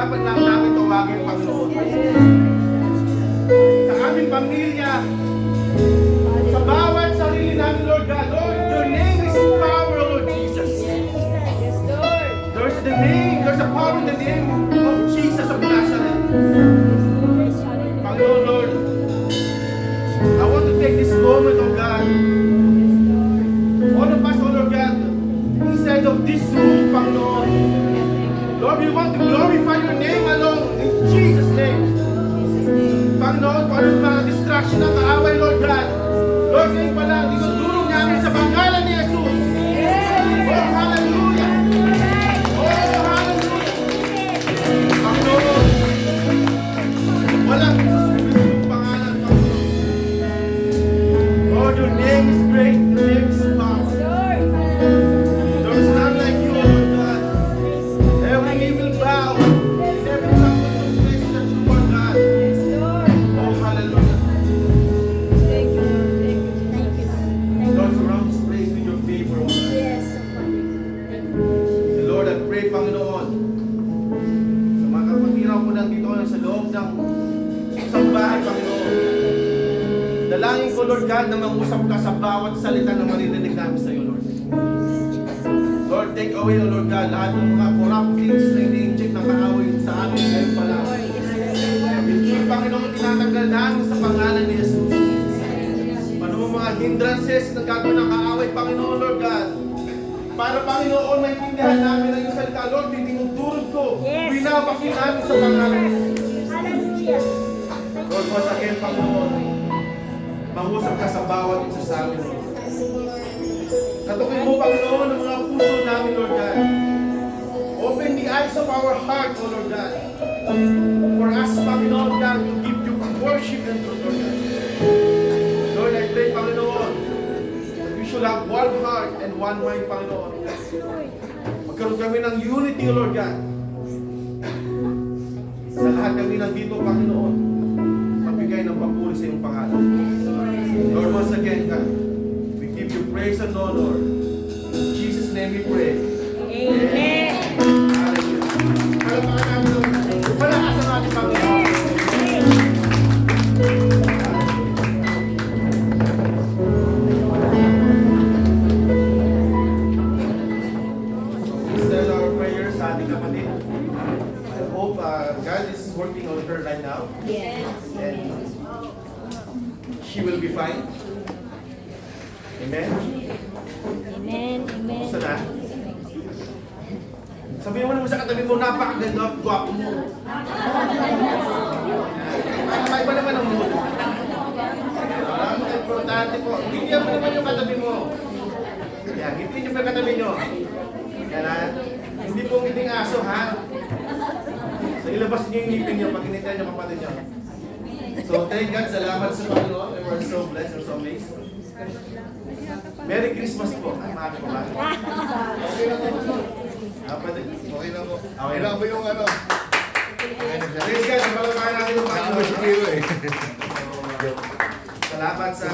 dapat lang namin tawagin, Panginoon. Sa aming pamilya, sa bawat sarili namin, Lord God. Lord, your name is power, Lord Jesus. There's a power in the name of Jesus of Nazareth. Panginoon, Lord, I want to take this moment, oh God. All of us, oh Lord God, inside of this room, Panginoon. Lord, we want to glorify your name alone, in Jesus' name. Panginoon, kung anong mga distraction ng kaaway, Lord God. Lord, ngayon pala, dinudulong namin sa pangalan ni Jesus. Oh, hallelujah! Oh, hallelujah! Panginoon, walang pangalan, Panginoon. Lord, your name is great, your name is powerful. There is none like you, Lord God. Every knee will bow, and every tongue will confess that you are God. Oh, hallelujah. Lord, surround this place with your favor, oh God. And Lord, I pray, Panginoon, sa mga kapatiraw ko nandito sa loob ng isang bahay, Panginoon. Dalangin ko, Lord God, na mangusap ka sa bawat salita na maririnig namin sa iyo, Lord. Lord, take away, O Lord God, lahat ng mga corrupt things na ini-inject na kaaway sa amin ngayon pa lang. Yung Panginoon, tinatanggal namin sa pangalan ni Jesus. Ano mga hindrances na gagawin ng kaaway, Panginoon, Lord God. Para, Panginoon, maintindihan namin ang iyong salita, Lord, tinutulog ko. Binabakin namin sa pangalan ni Jesus. Lord, once again, Panginoon, mangusap ka sa bawat isa sa amin. Katukin mo, Panginoon, ang mga puso namin, Lord God. Open the eyes of our heart, O Lord God. For us, Panginoon God, to give you worship and truth, Lord God. Lord, I pray, Panginoon, that we should have one heart and one mind, Panginoon. Magkaroon kami ng unity, O Lord God. Sa lahat kami nandito, Panginoon, magbigay ng papuri sa iyong pangalan. Lord, once again, God, we give you praise and honor. In Jesus' name we pray. Amen. Hallelujah. Palamakan namin ang palakasan natin, Panginoon. Extend our prayers sa ating kapatid. I hope God is working on her right now. Yes. And she will be fine. Amen? Amen. Amen. Gusto na? Sabihin mo naman sa katabi mo, napakaganda at gwapo mo. Iba naman ang mood. Importante po. Bigyan mo naman yung katabi mo. Yan, hindi nyo pa yung katabi nyo. Yan ha. Hindi po ngiting aso ha. So ilabas nyo yung ngipin nyo pag initan nyo kapatid nyo. So thank God, salamat sa Panginoon. We were so blessed and so amazed. Merry Christmas po. Ay, mahal po ba? Okay lang po. Pwede. Okay na po. Okay Kailangan mo yung ano. Praise God, napalamahan natin yung Panginoon. Nakapos yung hero eh. Salamat sa